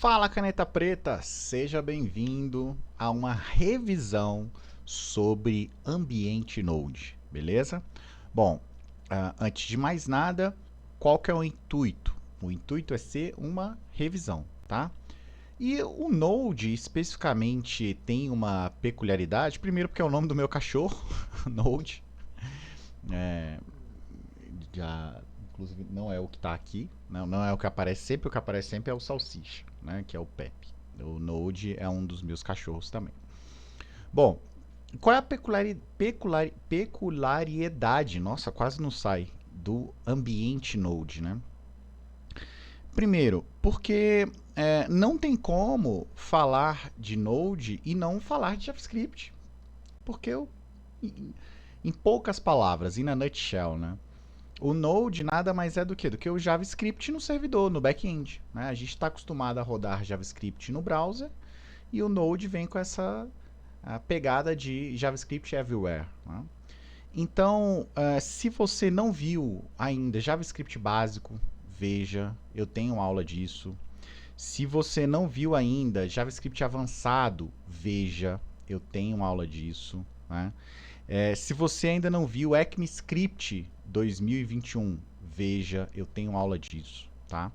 Fala, Caneta Preta! Seja bem-vindo a uma revisão sobre ambiente Node, beleza? Bom, antes de mais nada, qual que é o intuito? O intuito é ser uma revisão, tá? E o Node especificamente tem uma peculiaridade, primeiro porque é o nome do meu cachorro, Node, já, inclusive não é o que está aqui, não é o que aparece sempre, o que aparece sempre é o Salsicha, né, que é o Pepe. O Node é um dos meus cachorros também. Bom, qual é a peculiaridade, nossa, quase não sai, do ambiente Node, né? Primeiro, porque não tem como falar de Node e não falar de JavaScript. Porque em poucas palavras, in a nutshell, né? O Node nada mais é do que o JavaScript no servidor, no back-end, né? A gente está acostumado a rodar JavaScript no browser e o Node vem com essa pegada de JavaScript everywhere, né? Então, se você não viu ainda JavaScript básico, veja, eu tenho aula disso. Se você não viu ainda JavaScript avançado, veja, eu tenho aula disso, né? Se você ainda não viu ECMAScript 2021, veja, eu tenho aula disso, tá?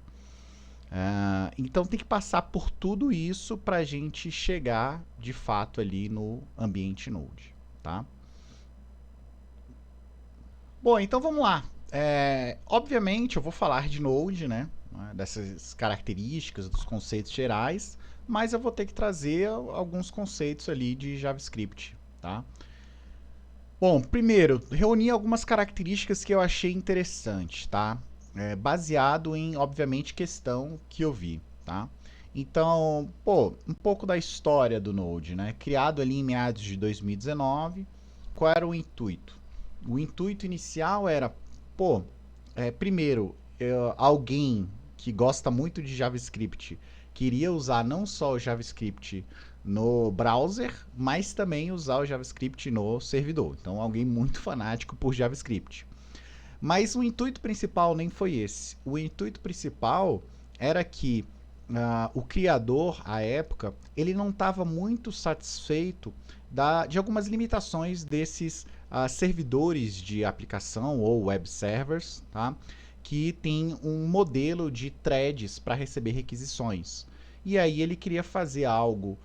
Então tem que passar por tudo isso para a gente chegar de fato ali no ambiente Node, tá? Bom, então vamos lá. Obviamente eu vou falar de Node, né? Dessas características, dos conceitos gerais, mas eu vou ter que trazer alguns conceitos ali de JavaScript, tá? Bom, primeiro, reuni algumas características que eu achei interessantes, tá? Baseado em, obviamente, questão que eu vi, tá? Então, pô, um pouco da história do Node, né? Criado ali em meados de 2019, qual era o intuito? O intuito inicial era, pô, primeiro, alguém que gosta muito de JavaScript queria usar não só o JavaScript no browser, mas também usar o JavaScript no servidor. Então, alguém muito fanático por JavaScript. Mas o intuito principal nem foi esse. O intuito principal era que o criador, à época, ele não estava muito satisfeito de algumas limitações desses servidores de aplicação ou web servers, tá? Que tem um modelo de threads para receber requisições. E aí ele queria fazer algo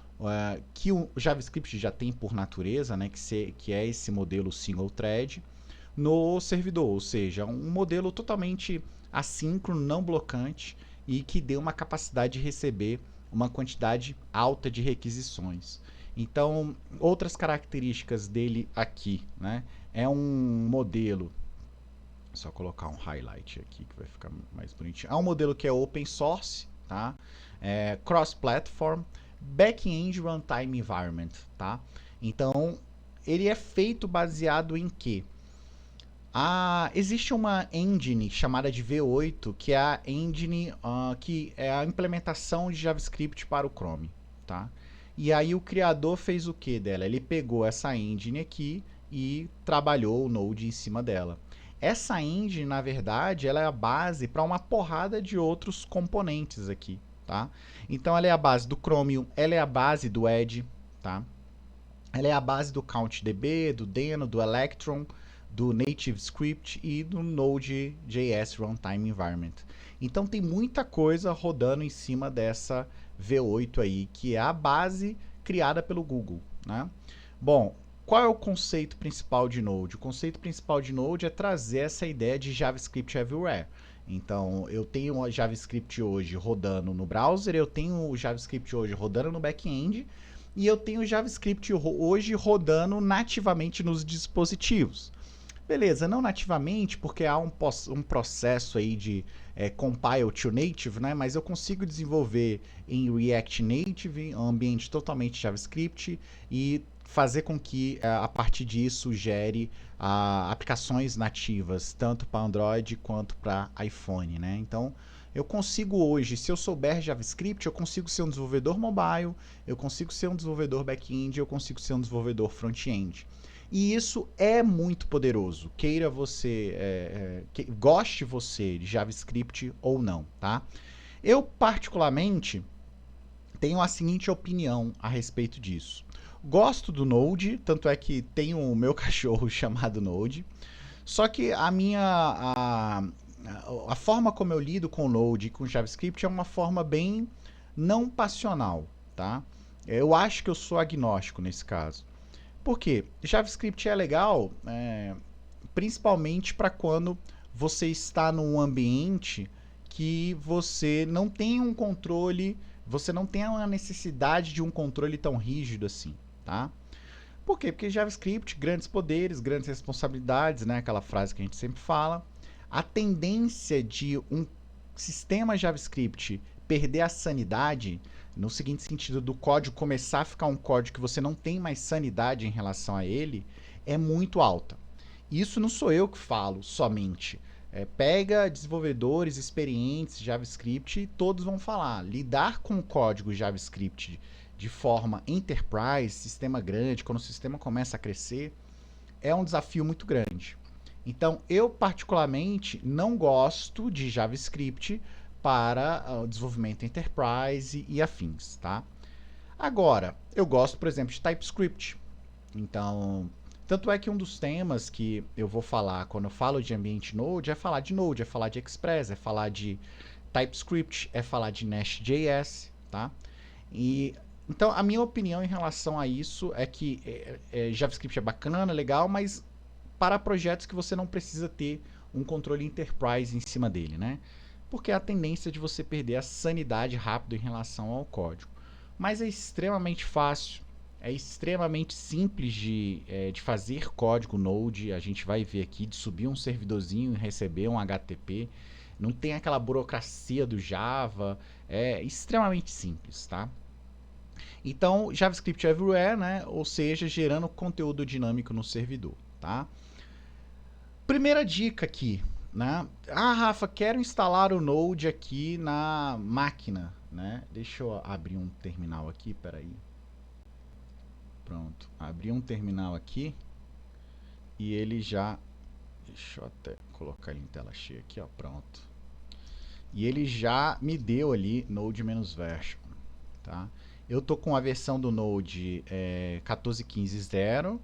que o JavaScript já tem por natureza, né? Que é esse modelo single thread, no servidor, ou seja, um modelo totalmente assíncrono, não blocante e que dê uma capacidade de receber uma quantidade alta de requisições. Então, outras características dele aqui, né? É um modelo, só colocar um highlight aqui que vai ficar mais bonitinho. É um modelo que é open source, tá? Cross-platform, back-end runtime environment, tá? Então, ele é feito baseado em quê? Existe uma engine chamada de V8, que é a engine que é a implementação de JavaScript para o Chrome, tá? E aí o criador fez o que dela? Ele pegou essa engine aqui e trabalhou o Node em cima dela. Essa engine, na verdade, ela é a base para uma porrada de outros componentes aqui, tá? Então ela é a base do Chromium, ela é a base do Edge, tá? Ela é a base do CountDB, do Deno, do Electron, do NativeScript e do Node.js Runtime Environment. Então tem muita coisa rodando em cima dessa V8 aí, que é a base criada pelo Google, né? Bom, qual é o conceito principal de Node? O conceito principal de Node é trazer essa ideia de JavaScript everywhere. Então, eu tenho o JavaScript hoje rodando no browser, eu tenho o JavaScript hoje rodando no back-end, e eu tenho o JavaScript hoje rodando nativamente nos dispositivos. Beleza, não nativamente, porque há um processo aí de compile to native, né? Mas eu consigo desenvolver em React Native, um ambiente totalmente JavaScript, e fazer com que a partir disso gere aplicações nativas, tanto para Android quanto para iPhone, né? Então, eu consigo hoje, se eu souber JavaScript, eu consigo ser um desenvolvedor mobile, eu consigo ser um desenvolvedor back-end, eu consigo ser um desenvolvedor front-end. E isso é muito poderoso, queira você, goste você de JavaScript ou não, tá? Eu particularmente tenho a seguinte opinião a respeito disso. Gosto do Node, tanto é que tenho o meu cachorro chamado Node. Só que a forma como eu lido com o Node e com JavaScript é uma forma bem não passional, tá? Eu acho que eu sou agnóstico nesse caso. Por quê? JavaScript é legal, principalmente para quando você está num ambiente que você não tem um controle, você não tem a necessidade de um controle tão rígido assim, tá? Por quê? Porque JavaScript, grandes poderes, grandes responsabilidades, né? Aquela frase que a gente sempre fala. A tendência de um sistema JavaScript perder a sanidade, no seguinte sentido, do código começar a ficar um código que você não tem mais sanidade em relação a ele, é muito alta. Isso não sou eu que falo somente. Pega desenvolvedores experientes de JavaScript e todos vão falar. Lidar com o código JavaScript de forma enterprise, sistema grande, quando o sistema começa a crescer, é um desafio muito grande. Então, eu particularmente não gosto de JavaScript para o desenvolvimento enterprise e afins, tá? Agora, eu gosto, por exemplo, de TypeScript. Então, tanto é que um dos temas que eu vou falar quando eu falo de ambiente Node é falar de Node, é falar de Express, é falar de TypeScript, é falar de Nest.js, tá? E então a minha opinião em relação a isso é que JavaScript é bacana, legal, mas para projetos que você não precisa ter um controle enterprise em cima dele, né? Porque há a tendência de você perder a sanidade rápido em relação ao código. Mas é extremamente fácil, é extremamente simples de fazer código Node. A gente vai ver aqui de subir um servidorzinho e receber um HTTP. Não tem aquela burocracia do Java. É extremamente simples, tá? Então, JavaScript everywhere, né? Ou seja, gerando conteúdo dinâmico no servidor, tá? Primeira dica aqui, né? Ah, Rafa, quero instalar o Node aqui na máquina, né? Deixa eu abrir um terminal aqui, peraí. Pronto, abri um terminal aqui e ele já... Deixa eu até colocar ele em tela cheia aqui, ó, pronto. E ele já me deu ali Node-version, tá? Eu tô com a versão do Node 14.15.0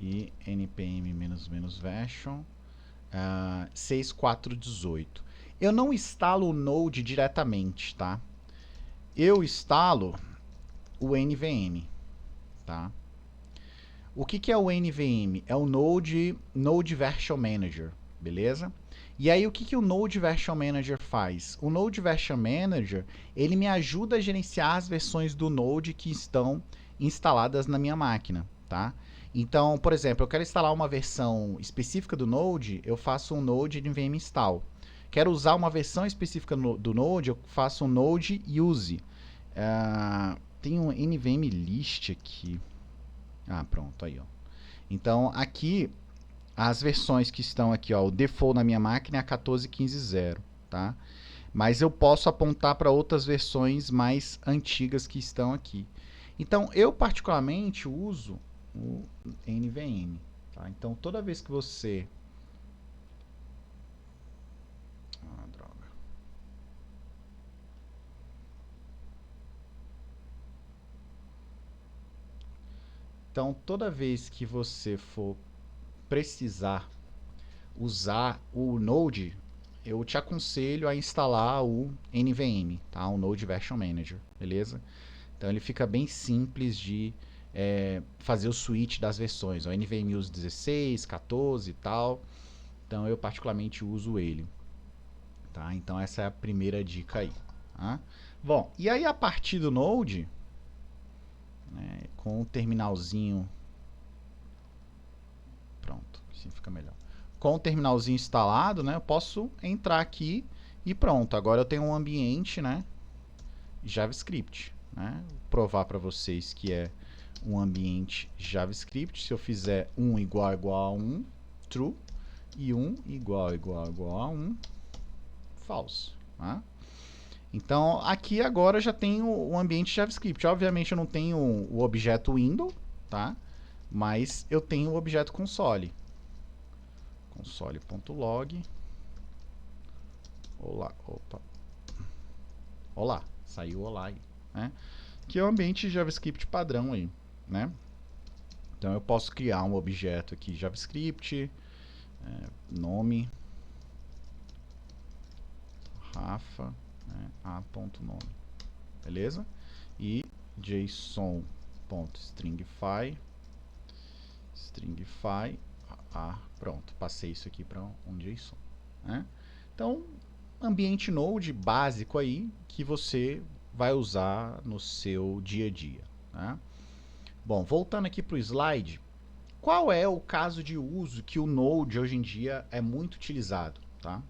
e npm-version 6.4.18. Eu não instalo o Node diretamente, tá? Eu instalo o NVM, tá? O que é o NVM? É o Node Version Manager, beleza? E aí o que o Node Version Manager faz? O Node Version Manager, ele me ajuda a gerenciar as versões do Node que estão instaladas na minha máquina, tá? Então, por exemplo, eu quero instalar uma versão específica do Node, eu faço um Node NVM install. Quero usar uma versão específica do Node, eu faço um Node use. Tem um NVM list aqui. Ah, pronto, aí, ó. Então, aqui, as versões que estão aqui, ó, o default na minha máquina é a 14.15.0, tá? Mas eu posso apontar para outras versões mais antigas que estão aqui. Então, eu particularmente uso o NVM, tá? Então, toda vez que você... Ah, droga. Então, toda vez que você for precisar usar o Node, eu te aconselho a instalar o NVM, tá? O Node Version Manager, beleza? Então ele fica bem simples de fazer o switch das versões. O NVMe usa 16, 14 e tal. Então eu particularmente uso ele, tá? Então essa é a primeira dica aí, tá? Bom, e aí a partir do Node, né, com o terminalzinho... Pronto, assim fica melhor. Com o terminalzinho instalado, né, eu posso entrar aqui e pronto. Agora eu tenho um ambiente, né, JavaScript, né? Vou provar para vocês que é um ambiente JavaScript. Se eu fizer 1 igual a 1, true, e 1 igual a 1, false, tá? Então aqui agora eu já tenho o ambiente JavaScript. Obviamente eu não tenho o objeto window, tá? Mas eu tenho o objeto console. Console.log. Olá, opa. Olá, saiu olá aí, né? que é o ambiente JavaScript padrão aí, né? Então eu posso criar um objeto aqui JavaScript, nome, Rafa, né, a.nome, beleza? E json.stringify, pronto, passei isso aqui para um JSON, né? Então, ambiente Node básico aí que você vai usar no seu dia a dia, né? Bom, voltando aqui para o slide, qual é o caso de uso que o Node hoje em dia é muito utilizado, tá?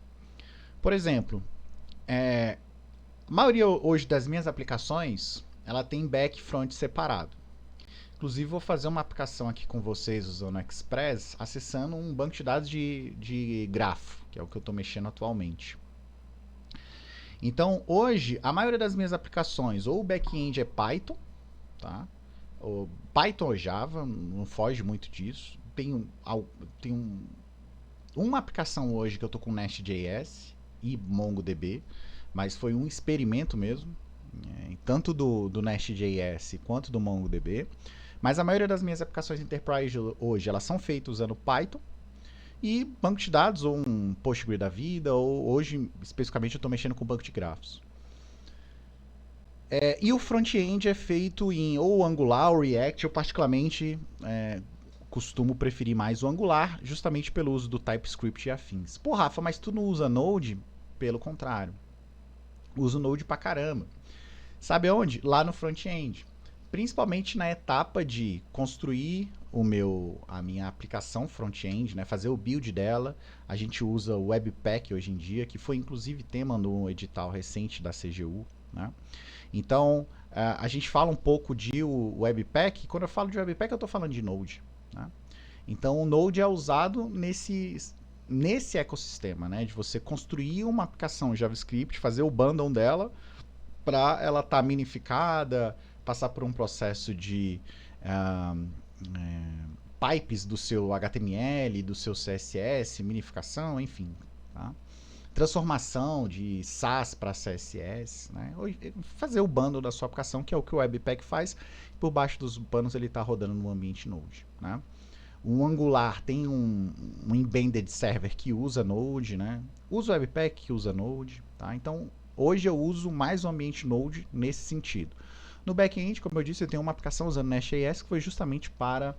Por exemplo, a maioria hoje das minhas aplicações, ela tem back e front separado. Inclusive, vou fazer uma aplicação aqui com vocês usando o Express, acessando um banco de dados de grafo, que é o que eu estou mexendo atualmente. Então, hoje, a maioria das minhas aplicações, ou o back-end é Python, tá? Ou Python ou Java, não foge muito disso. Tem uma aplicação hoje que eu estou com Nest.js e MongoDB, mas foi um experimento mesmo, tanto do Nest.js quanto do MongoDB. Mas a maioria das minhas aplicações Enterprise hoje, elas são feitas usando Python e banco de dados, ou um Postgre da vida, ou hoje, especificamente, eu estou mexendo com banco de grafos. E o front-end é feito em ou Angular ou React. Eu particularmente costumo preferir mais o Angular, justamente pelo uso do TypeScript e afins. Pô, Rafa, mas tu não usa Node? Pelo contrário. Uso Node pra caramba. Sabe onde? Lá no front-end. Principalmente na etapa de construir a minha aplicação front-end, né, fazer o build dela. A gente usa o Webpack hoje em dia, que foi inclusive tema no edital recente da CGU, né? Então, a gente fala um pouco de Webpack. Quando eu falo de Webpack, eu estou falando de Node, né? Então, o Node é usado nesse ecossistema, né? De você construir uma aplicação JavaScript, fazer o bundle dela para ela estar minificada, passar por um processo de pipes do seu HTML, do seu CSS, minificação, enfim, tá? Transformação de SAS para CSS, né? Fazer o bundle da sua aplicação, que é o que o Webpack faz. Por baixo dos panos ele está rodando no ambiente Node, né? O Angular tem um embedded server que usa Node, né? Usa o Webpack que usa Node, tá? Então, hoje eu uso mais o ambiente Node nesse sentido. No back-end, como eu disse, eu tenho uma aplicação usando Nest.js que foi justamente para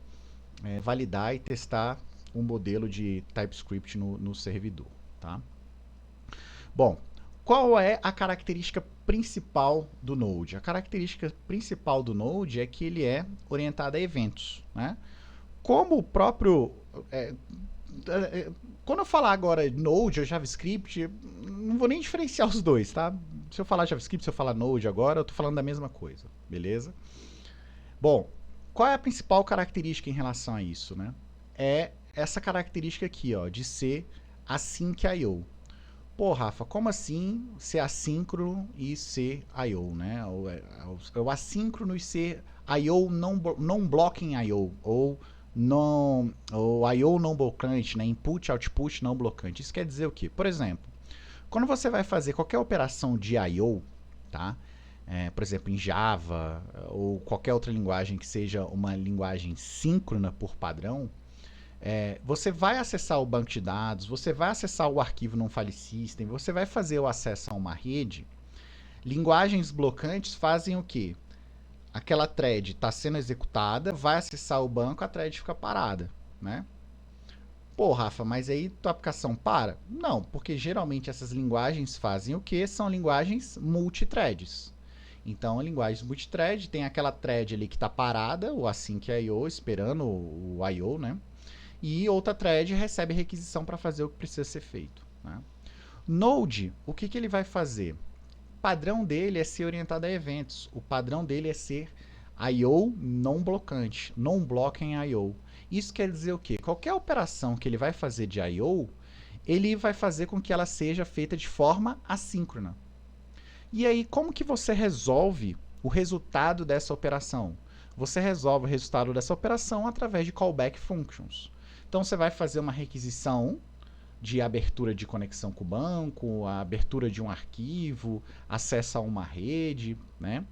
validar e testar um modelo de TypeScript no servidor, tá? Bom, qual é a característica principal do Node? A característica principal do Node é que ele é orientado a eventos, né? Como o próprio... quando eu falar agora Node ou JavaScript, não vou nem diferenciar os dois, tá? Se eu falar JavaScript, se eu falar Node agora, eu estou falando da mesma coisa, beleza? Bom, qual é a principal característica em relação a isso, né? É essa característica aqui, ó, de ser async I/O. Pô, Rafa, como assim ser assíncrono e ser I/O, né? O assíncrono e ser I/O não blocking I/O, ou I/O não blocante, né? Input, output não blocante. Isso quer dizer o quê? Por exemplo, quando você vai fazer qualquer operação de I/O, tá? Por exemplo, em Java ou qualquer outra linguagem que seja uma linguagem síncrona por padrão, você vai acessar o banco de dados, você vai acessar o arquivo num file system, você vai fazer o acesso a uma rede. Linguagens blocantes fazem o quê? Aquela thread está sendo executada, vai acessar o banco, a thread fica parada, né? Pô, Rafa, mas aí tua aplicação para? Não, porque geralmente essas linguagens fazem o quê? São linguagens multithreads. Então, linguagens multithread tem aquela thread ali que está parada, o async I/O, esperando o I/O, né? E outra thread recebe requisição para fazer o que precisa ser feito, né? Node, o que ele vai fazer? O padrão dele é ser orientado a eventos. O padrão dele é ser I/O não blocante, não blocking I/O. Isso quer dizer o quê? Qualquer operação que ele vai fazer de I/O, ele vai fazer com que ela seja feita de forma assíncrona. E aí, como que você resolve o resultado dessa operação? Você resolve o resultado dessa operação através de callback functions. Então, você vai fazer uma requisição de abertura de conexão com o banco, a abertura de um arquivo, acesso a uma rede, né?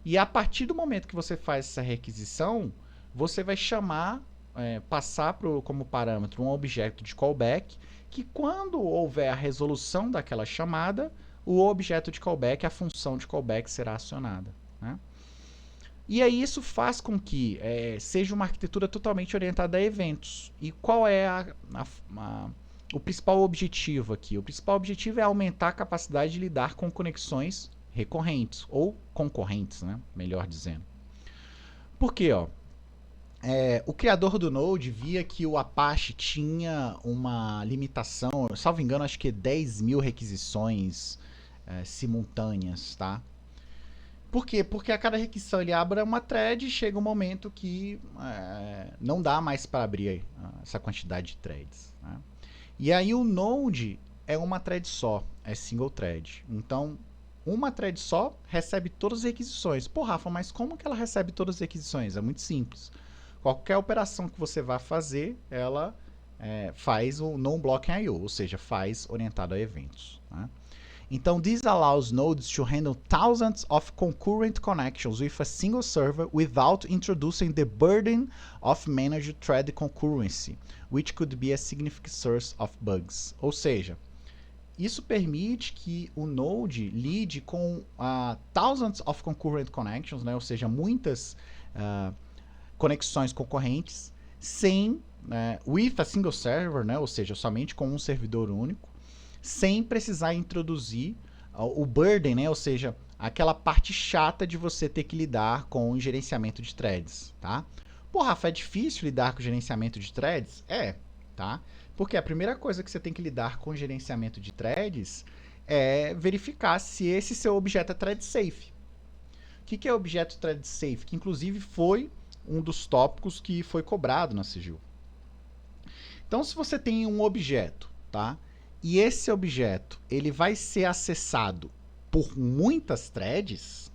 E a partir do momento que você faz essa requisição, você vai chamar, passar como parâmetro um objeto de callback, que quando houver a resolução daquela chamada, o objeto de callback, a função de callback será acionada, né? E aí isso faz com que seja uma arquitetura totalmente orientada a eventos. E qual é o principal objetivo aqui? O principal objetivo é aumentar a capacidade de lidar com conexões recorrentes, ou concorrentes, né? Melhor dizendo. Por quê? O criador do Node via que o Apache tinha uma limitação, salvo engano, acho que 10.000 requisições simultâneas, tá? Por quê? Porque a cada requisição ele abre uma thread e chega um momento que não dá mais para abrir essa quantidade de threads, né? E aí o Node é uma thread só, é single thread. Então, uma thread só recebe todas as requisições. Pô, Rafa, mas como que ela recebe todas as requisições? É muito simples. Qualquer operação que você vá fazer, ela faz o non-blocking I/O, ou seja, faz orientado a eventos, né? Então, this allows nodes to handle thousands of concurrent connections with a single server without introducing the burden of managed thread concurrency, which could be a significant source of bugs. Ou seja, isso permite que o Node lide com thousands of concurrent connections, né? Ou seja, muitas conexões concorrentes, sem with a single server, né? Ou seja, somente com um servidor único, sem precisar introduzir o burden, né? Ou seja, aquela parte chata de você ter que lidar com o gerenciamento de threads, tá? Pô, Rafa, é difícil lidar com o gerenciamento de threads? Tá? Porque a primeira coisa que você tem que lidar com o gerenciamento de threads é verificar se esse seu objeto é thread safe. O que é objeto thread safe? Que inclusive foi um dos tópicos que foi cobrado na Sigil. Então, se você tem um objeto, tá? E esse objeto ele vai ser acessado por muitas threads,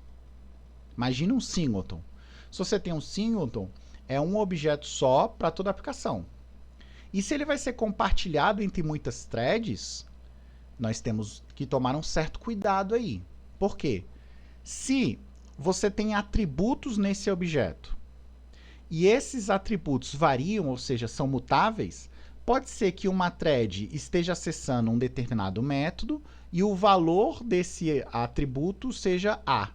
imagina um singleton. Se você tem um singleton, é um objeto só para toda a aplicação. E se ele vai ser compartilhado entre muitas threads, nós temos que tomar um certo cuidado aí. Por quê? Se você tem atributos nesse objeto, e esses atributos variam, ou seja, são mutáveis, pode ser que uma thread esteja acessando um determinado método e o valor desse atributo seja A.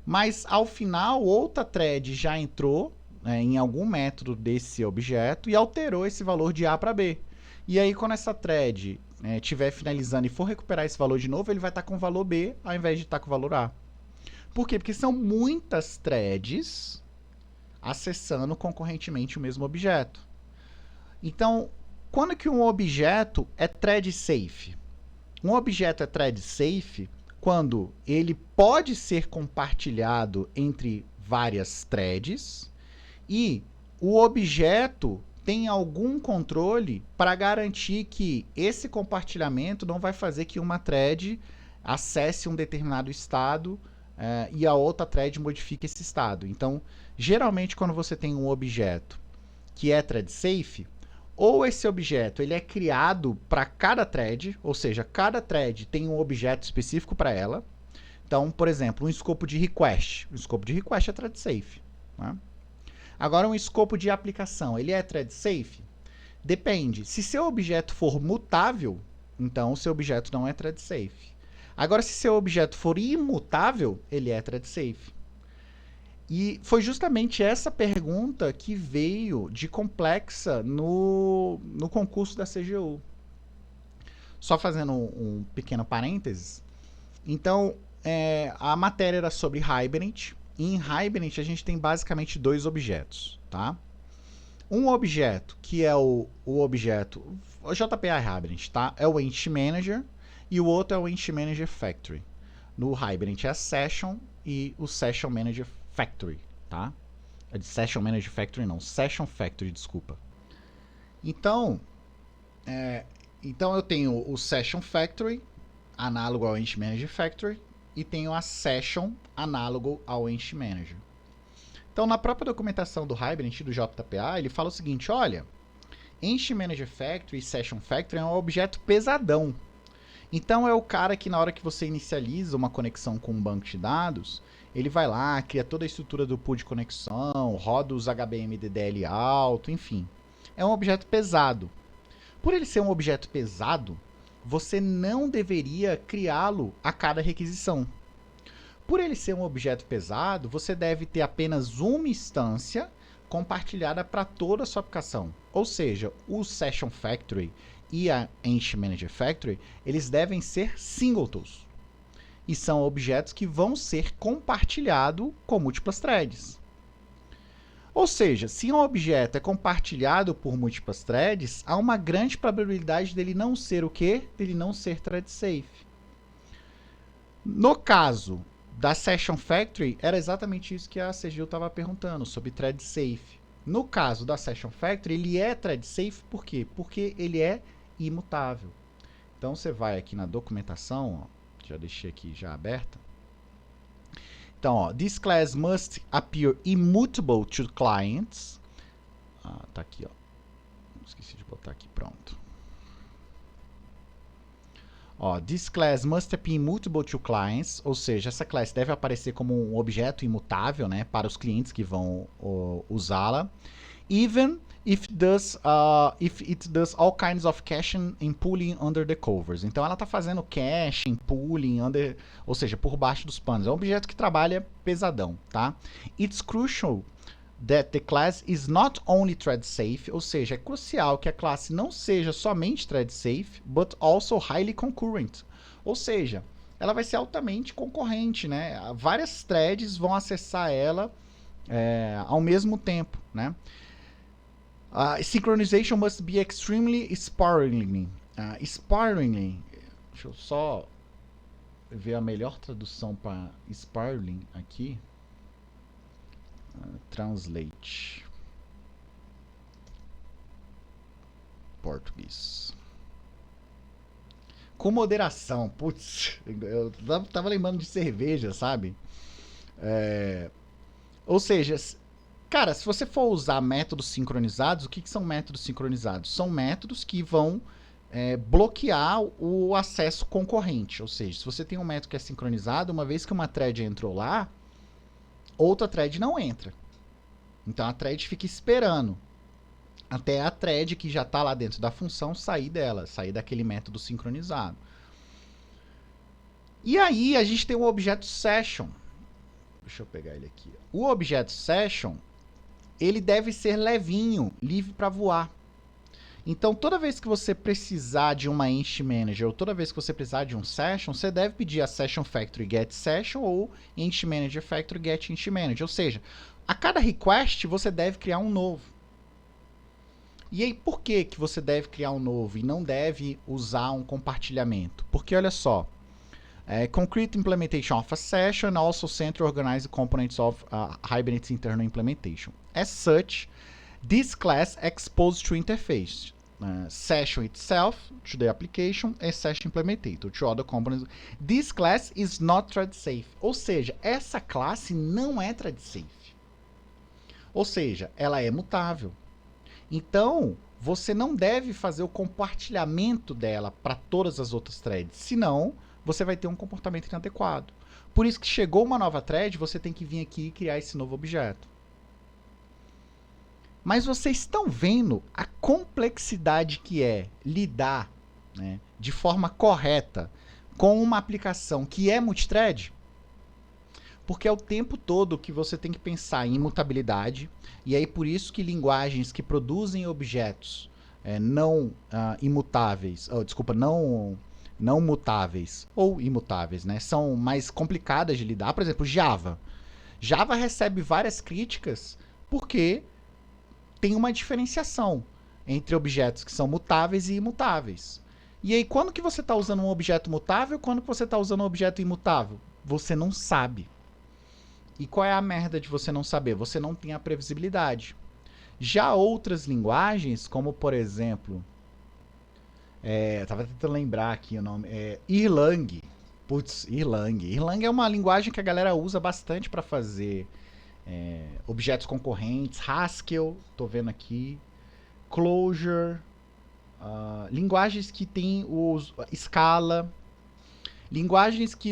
Mas, ao final, outra thread já entrou em algum método desse objeto e alterou esse valor de A para B. E aí, quando essa thread estiver finalizando e for recuperar esse valor de novo, ele vai estar com o valor B ao invés de estar com o valor A. Por quê? Porque são muitas threads acessando concorrentemente o mesmo objeto. Então, quando que um objeto é thread safe? Um objeto é thread safe quando ele pode ser compartilhado entre várias threads e o objeto tem algum controle para garantir que esse compartilhamento não vai fazer que uma thread acesse um determinado estado e a outra thread modifique esse estado. Então, geralmente, quando você tem um objeto que é thread safe, ou esse objeto ele é criado para cada thread, ou seja, cada thread tem um objeto específico para ela. Então, por exemplo, um escopo de request. O escopo de request é thread safe, né? Agora, um escopo de aplicação, ele é thread safe? Depende. Se seu objeto for mutável, então o seu objeto não é thread safe. Agora, se seu objeto for imutável, ele é thread safe. E foi justamente essa pergunta que veio de complexa no concurso da CGU. Só fazendo um pequeno parênteses. Então, a matéria era sobre Hibernate. E em Hibernate a gente tem basicamente dois objetos, tá? Um objeto que é o objeto... O JPA Hibernate, tá? É o Entity Manager. E o outro é o Entity Manager Factory. No Hibernate é a Session e o Session Manager Factory, tá? É de Session Manager Factory não, Session Factory, desculpa. Então, eu tenho o Session Factory, análogo ao Entity Manager Factory, e tenho a Session, análogo ao Entity Manager. Então, na própria documentação do Hibernate, do JPA, ele fala o seguinte, olha, Entity Manager Factory e Session Factory é um objeto pesadão. Então é o cara que na hora que você inicializa uma conexão com um banco de dados, ele vai lá, cria toda a estrutura do pool de conexão, roda os HBM DDL alto, enfim. É um objeto pesado. Por ele ser um objeto pesado, você não deveria criá-lo a cada requisição. Por ele ser um objeto pesado, você deve ter apenas uma instância compartilhada para toda a sua aplicação. Ou seja, o Session Factory e a Entity Manager Factory, eles devem ser singletons. E são objetos que vão ser compartilhados com múltiplas threads. Ou seja, se um objeto é compartilhado por múltiplas threads, há uma grande probabilidade dele não ser o quê? Dele não ser thread safe. No caso da Session Factory, era exatamente isso que a CGU estava perguntando, sobre thread safe. No caso da Session Factory, ele é thread safe por quê? Porque ele é imutável. Então você vai aqui na documentação, ó, já deixei aqui já aberta. Então, ó, this class must appear immutable to clients. Ah, tá aqui, ó. Esqueci de botar aqui, pronto. Ó, this class must appear immutable to clients, ou seja, essa classe deve aparecer como um objeto imutável, né, para os clientes que vão usá-la. Even if it does all kinds of caching and pooling under the covers. Então ela está fazendo caching, pooling, ou seja, por baixo dos panos. É um objeto que trabalha pesadão, tá? It's crucial that the class is not only thread safe, ou seja, é crucial que a classe não seja somente thread safe, but also highly concurrent. Ou seja, ela vai ser altamente concorrente, né? Várias threads vão acessar ela ao mesmo tempo, né? Synchronization must be extremely sparingly. Sparingly, deixa eu só ver a melhor tradução para sparingly aqui. Translate. Português. Com moderação. Putz, eu tava lembrando de cerveja, sabe? Ou seja, cara, se você for usar métodos sincronizados, o que são métodos sincronizados? São métodos que vão bloquear o acesso concorrente. Ou seja, se você tem um método que é sincronizado, uma vez que uma thread entrou lá, outra thread não entra. Então a thread fica esperando até a thread que já está lá dentro da função sair dela, sair daquele método sincronizado. E aí a gente tem o objeto session. Deixa eu pegar ele aqui. O objeto session, ele deve ser levinho, livre para voar. Então, toda vez que você precisar de uma Entity Manager, ou toda vez que você precisar de um Session, você deve pedir a Session Factory Get Session ou Entity Manager Factory Get Entity Manager. Ou seja, a cada request você deve criar um novo. E aí, por que você deve criar um novo e não deve usar um compartilhamento? Porque, olha só, concrete implementation of a session and also central organized components of Hibernate internal implementation. As such, this class exposed to interface, session itself to the application and session implementator to other components. This class is not thread safe. Ou seja, essa classe não é thread safe. Ou seja, ela é mutável. Então, você não deve fazer o compartilhamento dela para todas as outras threads, senão você vai ter um comportamento inadequado. Por isso que chegou uma nova thread, você tem que vir aqui e criar esse novo objeto. Mas vocês estão vendo a complexidade que é lidar, né, de forma correta com uma aplicação que é multithread? Porque é o tempo todo que você tem que pensar em imutabilidade, e aí por isso que linguagens que produzem objetos não imutáveis, não mutáveis ou imutáveis, né, são mais complicadas de lidar. Por exemplo, Java. Java recebe várias críticas porque tem uma diferenciação entre objetos que são mutáveis e imutáveis. E aí, quando que você está usando um objeto mutável, quando que você está usando um objeto imutável? Você não sabe. E qual é a merda de você não saber? Você não tem a previsibilidade. Já outras linguagens, como por exemplo, tava tentando lembrar aqui o nome, Erlang. Putz, Erlang. Erlang é uma linguagem que a galera usa bastante para fazer objetos concorrentes. Haskell, tô vendo aqui. Clojure. Linguagens que tem Scala. Linguagens que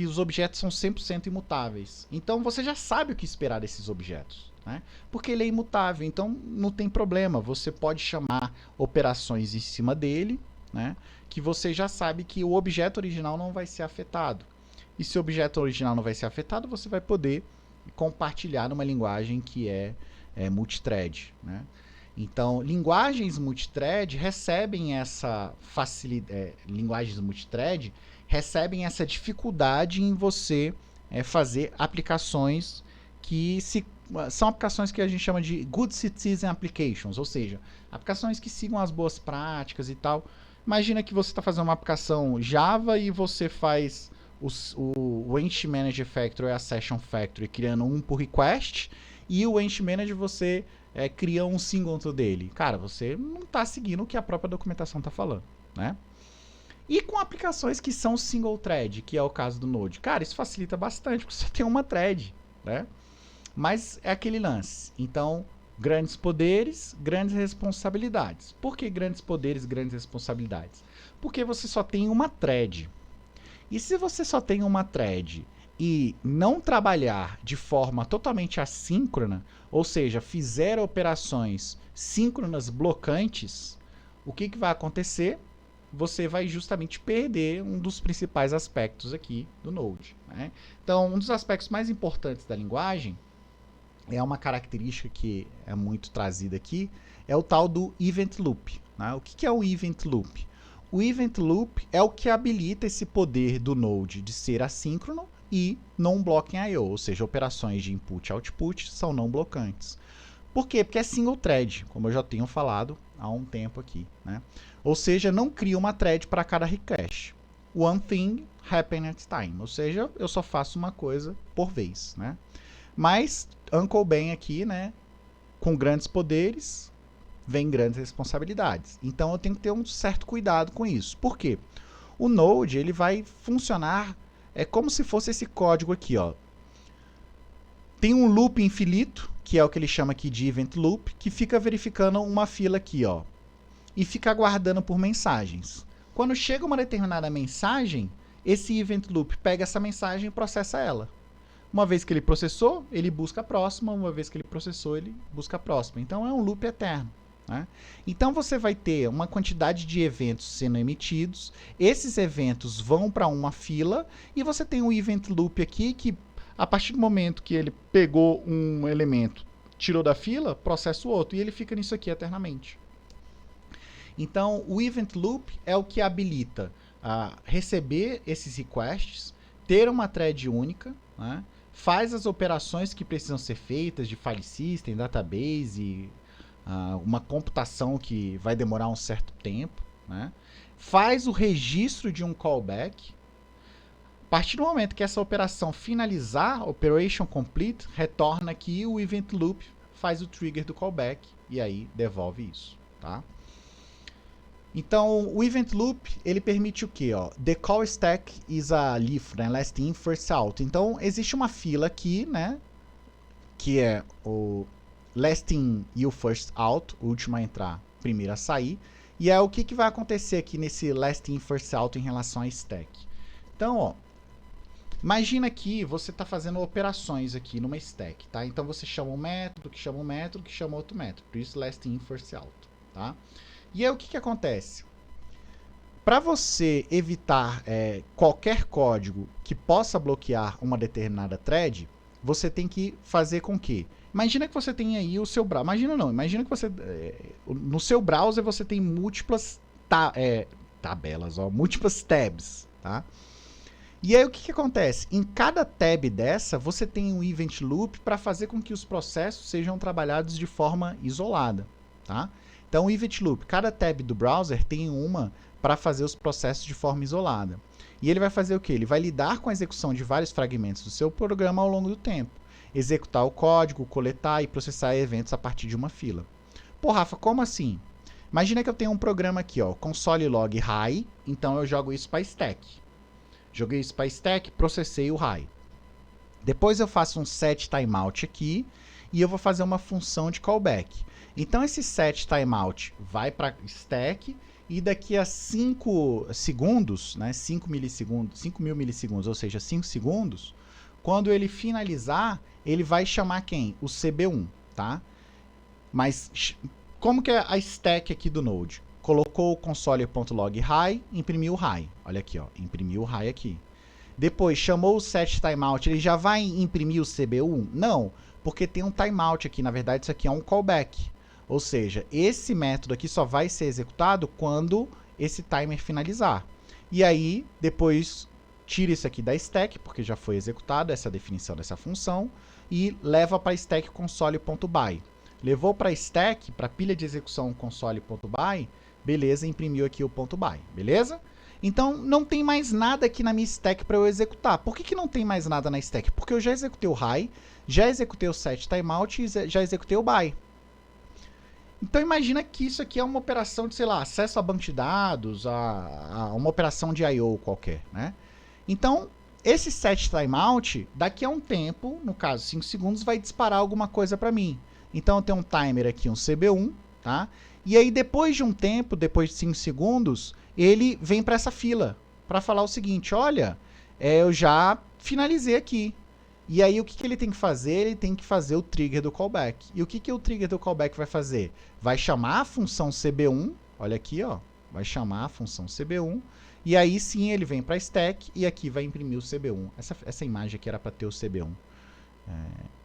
os objetos são 100% imutáveis. Então você já sabe o que esperar desses objetos, né? Porque ele é imutável, então não tem problema. Você pode chamar operações em cima dele, né? Que você já sabe que o objeto original não vai ser afetado. E se o objeto original não vai ser afetado, você vai poder compartilhar numa linguagem que é multithread, né? Então, linguagens multithread recebem essa facilidade. Linguagens multithread recebem essa dificuldade em você fazer aplicações são aplicações que a gente chama de good citizen applications, ou seja, aplicações que sigam as boas práticas e tal. Imagina que você está fazendo uma aplicação Java e você faz o Entity Manager Factory e a Session Factory criando um por request, e o Entity Manager você cria um singleton dele. Cara, você não está seguindo o que a própria documentação está falando, né? E com aplicações que são single thread, que é o caso do Node. Cara, isso facilita bastante, porque você tem uma thread, né? Mas é aquele lance. Então, grandes poderes, grandes responsabilidades. Por que grandes poderes, grandes responsabilidades? Porque você só tem uma thread. E se você só tem uma thread e não trabalhar de forma totalmente assíncrona, ou seja, fizer operações síncronas blocantes, o que vai acontecer? Você vai justamente perder um dos principais aspectos aqui do Node, né? Então, um dos aspectos mais importantes da linguagem é uma característica que é muito trazida aqui, é o tal do Event Loop, né? O que é o Event Loop? O Event Loop é o que habilita esse poder do Node de ser assíncrono e non-blocking I/O, ou seja, operações de input e output são não blocantes. Por quê? Porque é single thread, como eu já tenho falado há um tempo aqui, né? Ou seja, não cria uma thread para cada request. One thing happen at time, ou seja, eu só faço uma coisa por vez, né? Mas Uncle Ben aqui, né, com grandes poderes, vem grandes responsabilidades. Então eu tenho que ter um certo cuidado com isso. Por quê? O Node, ele vai funcionar como se fosse esse código aqui, ó. Tem um loop infinito, que é o que ele chama aqui de event loop, que fica verificando uma fila aqui, ó, e fica aguardando por mensagens. Quando chega uma determinada mensagem, esse event loop pega essa mensagem e processa ela. Uma vez que ele processou, ele busca a próxima. Uma vez que ele processou, ele busca a próxima. Então é um loop eterno, né? Então você vai ter uma quantidade de eventos sendo emitidos. Esses eventos vão para uma fila e você tem um event loop aqui que, a partir do momento que ele pegou um elemento, tirou da fila, processa o outro e ele fica nisso aqui eternamente. Então o event loop é o que habilita a receber esses requests, ter uma thread única, né? Faz as operações que precisam ser feitas de file system, database, uma computação que vai demorar um certo tempo, né? Faz o registro de um callback. A partir do momento que essa operação finalizar, operation complete, retorna aqui o event loop, faz o trigger do callback e aí devolve isso, tá? Então, o Event Loop, ele permite o quê? Ó? The call stack is a leaf, né? Last in, first out. Então, existe uma fila aqui, né? Que é o last in e o first out, o último a entrar, primeiro a sair. E é o que vai acontecer aqui nesse last in, first out em relação a stack. Então, ó, imagina que você está fazendo operações aqui numa stack, tá? Então, você chama um método, que chama um método, que chama outro método. Por isso, last in, first out, tá? E aí o que acontece? Para você evitar qualquer código que possa bloquear uma determinada thread, você tem que fazer com que... Imagina que você tem aí o seu browser... Imagina que você... no seu browser você tem múltiplas tabelas, ó, múltiplas tabs, tá? E aí o que acontece? Em cada tab dessa, você tem um event loop para fazer com que os processos sejam trabalhados de forma isolada, tá? Então, o Event Loop, cada tab do browser tem uma para fazer os processos de forma isolada. E ele vai fazer o quê? Ele vai lidar com a execução de vários fragmentos do seu programa ao longo do tempo. Executar o código, coletar e processar eventos a partir de uma fila. Pô, Rafa, como assim? Imagina que eu tenho um programa aqui, ó, console log high, então eu jogo isso para stack. Joguei isso para stack, processei o high. Depois eu faço um set timeout aqui, e eu vou fazer uma função de callback. Então esse set timeout vai para stack e daqui a 5 segundos, né, 5 milissegundos, 5.000 milissegundos, ou seja, 5 segundos, quando ele finalizar, ele vai chamar quem? O CB1, tá? Mas como que é a stack aqui do Node? Colocou o console.log high, imprimiu o high. Olha aqui, ó, imprimiu o high aqui. Depois chamou o set timeout, ele já vai imprimir o CB1? Não, porque tem um timeout aqui, na verdade isso aqui é um callback. Ou seja, esse método aqui só vai ser executado quando esse timer finalizar. E aí, depois tira isso aqui da stack, porque já foi executado essa definição dessa função, e leva para stack console.by. Levou para stack, para pilha de execução console.by, beleza, imprimiu aqui o .by, beleza? Então, não tem mais nada aqui na minha stack para eu executar. Por que não tem mais nada na stack? Porque eu já executei o high, já executei o set timeout e já executei o by. Então, imagina que isso aqui é uma operação de, sei lá, acesso a banco de dados, a uma operação de I/O qualquer, né? Então, esse set timeout, daqui a um tempo, no caso 5 segundos, vai disparar alguma coisa para mim. Então, eu tenho um timer aqui, um CB1, tá? E aí, depois de um tempo, depois de 5 segundos, ele vem para essa fila para falar o seguinte, olha, eu já finalizei aqui. E aí, o que ele tem que fazer? Ele tem que fazer o trigger do callback. E o que o trigger do callback vai fazer? Vai chamar a função CB1, olha aqui, ó, vai chamar a função CB1, e aí sim ele vem para stack e aqui vai imprimir o CB1. Essa imagem aqui era para ter o CB1.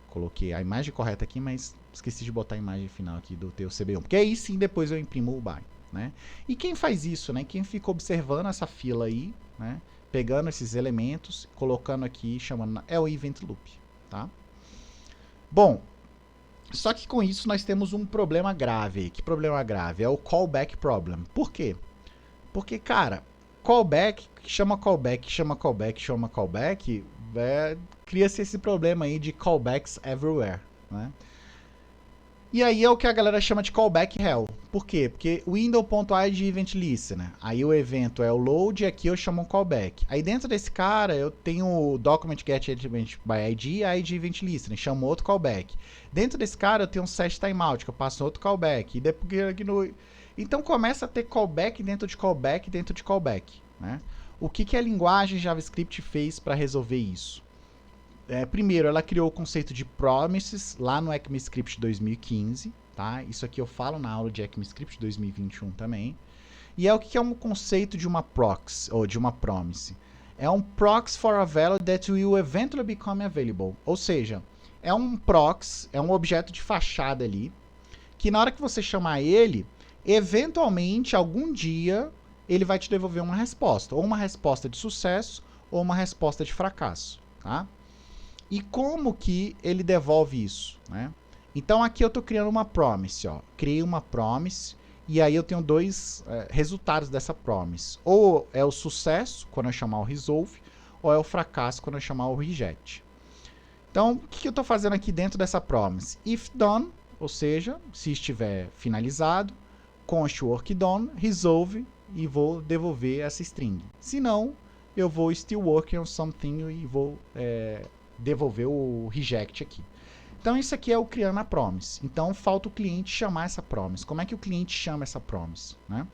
Coloquei a imagem correta aqui, mas esqueci de botar a imagem final aqui do teu CB1, porque aí sim depois eu imprimo o by, né? E quem faz isso, né? Quem fica observando essa fila aí, né? Pegando esses elementos, colocando aqui, chamando, é o event loop, tá? Bom, só que com isso nós temos um problema grave. Que problema grave? É o callback problem. Por quê? Porque, cara, callback, chama callback, chama callback, chama callback, cria-se esse problema aí de callbacks everywhere, né? E aí é o que a galera chama de callback hell. Por quê? Porque window.id event listener. Aí o evento é o load e aqui eu chamo um callback. Aí dentro desse cara eu tenho o document get event by id e id event listener, chamo outro callback. Dentro desse cara eu tenho um set timeout, que eu passo outro callback. E depois aqui no... Então começa a ter callback dentro de callback dentro de callback, né? O que a linguagem JavaScript fez para resolver isso? Primeiro, ela criou o conceito de promises lá no ECMAScript 2015, tá? Isso aqui eu falo na aula de ECMAScript 2021 também. E o que é um conceito de uma prox, ou de uma promise? É um prox for a value that will eventually become available. Ou seja, é um prox, é um objeto de fachada ali, que na hora que você chamar ele, eventualmente, algum dia, ele vai te devolver uma resposta. Ou uma resposta de sucesso, ou uma resposta de fracasso, tá? E como que ele devolve isso, né? Então aqui eu estou criando uma promise, ó. Criei uma promise e aí eu tenho dois resultados dessa promise. Ou é o sucesso, quando eu chamar o resolve, ou é o fracasso, quando eu chamar o reject. Então, o que eu estou fazendo aqui dentro dessa promise? If done, ou seja, se estiver finalizado, const work done, resolve e vou devolver essa string. Se não, eu vou still working on something e vou... devolver o reject aqui. Então isso aqui é o criando a promise. Então falta o cliente chamar essa promise. Como é que o cliente chama essa promise, né?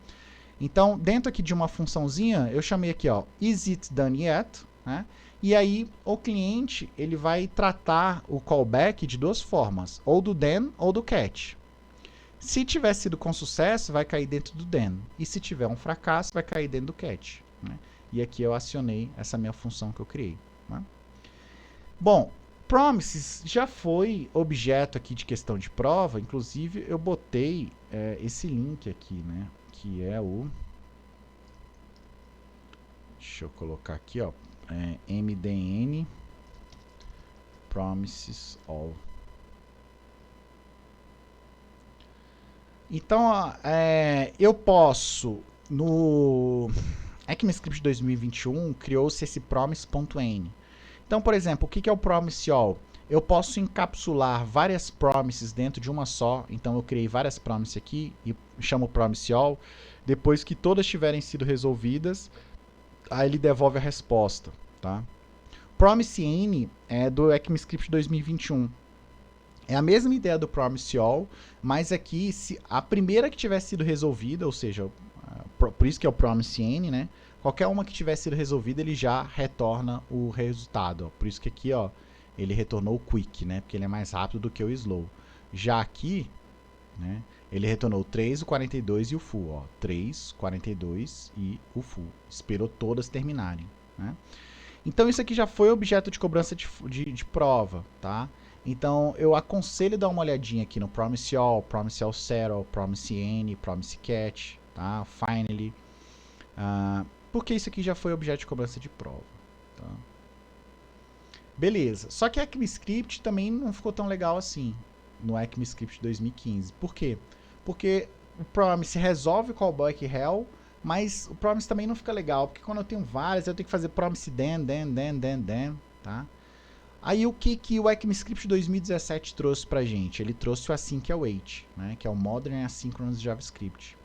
Então dentro aqui de uma funçãozinha eu chamei aqui, ó, is it done yet, né? E aí o cliente ele vai tratar o callback de duas formas, ou do then ou do catch. Se tiver sido com sucesso vai cair dentro do then, e se tiver um fracasso vai cair dentro do catch, né? E aqui eu acionei essa minha função que eu criei, né? Bom, promises já foi objeto aqui de questão de prova, inclusive eu botei esse link aqui, né, que é o... Deixa eu colocar aqui, ó, MDN Promises All. Então, eu posso, no ECMAScript 2021, criou-se esse promise.n. Então, por exemplo, o que é o Promise All? Eu posso encapsular várias promises dentro de uma só. Então, eu criei várias promises aqui e chamo Promise All. Depois que todas tiverem sido resolvidas, aí ele devolve a resposta, tá? Promise N é do ECMAScript 2021. É a mesma ideia do Promise All, mas aqui, se a primeira que tiver sido resolvida, ou seja, por isso que é o Promise N, né? Qualquer uma que tiver sido resolvida, ele já retorna o resultado. Ó. Por isso que aqui, ó, ele retornou o Quick, né? Porque ele é mais rápido do que o Slow. Já aqui, né? Ele retornou o 3, o 42 e o Full. Ó. 3, 42 e o Full. Esperou todas terminarem, né? Então isso aqui já foi objeto de cobrança de prova, tá? Então eu aconselho dar uma olhadinha aqui no Promise All, Promise All Settle, Promise N, Promise Catch, tá? Finally, porque isso aqui já foi objeto de cobrança de prova, tá? Beleza, só que ECMAScript também não ficou tão legal assim no ECMAScript 2015. Por quê? Porque o Promise resolve o callback hell, mas o Promise também não fica legal, porque quando eu tenho várias, eu tenho que fazer Promise then, tá? Aí o que o ECMAScript 2017 trouxe pra gente? Ele trouxe o Async Await, né? Que é o Modern Asynchronous JavaScript.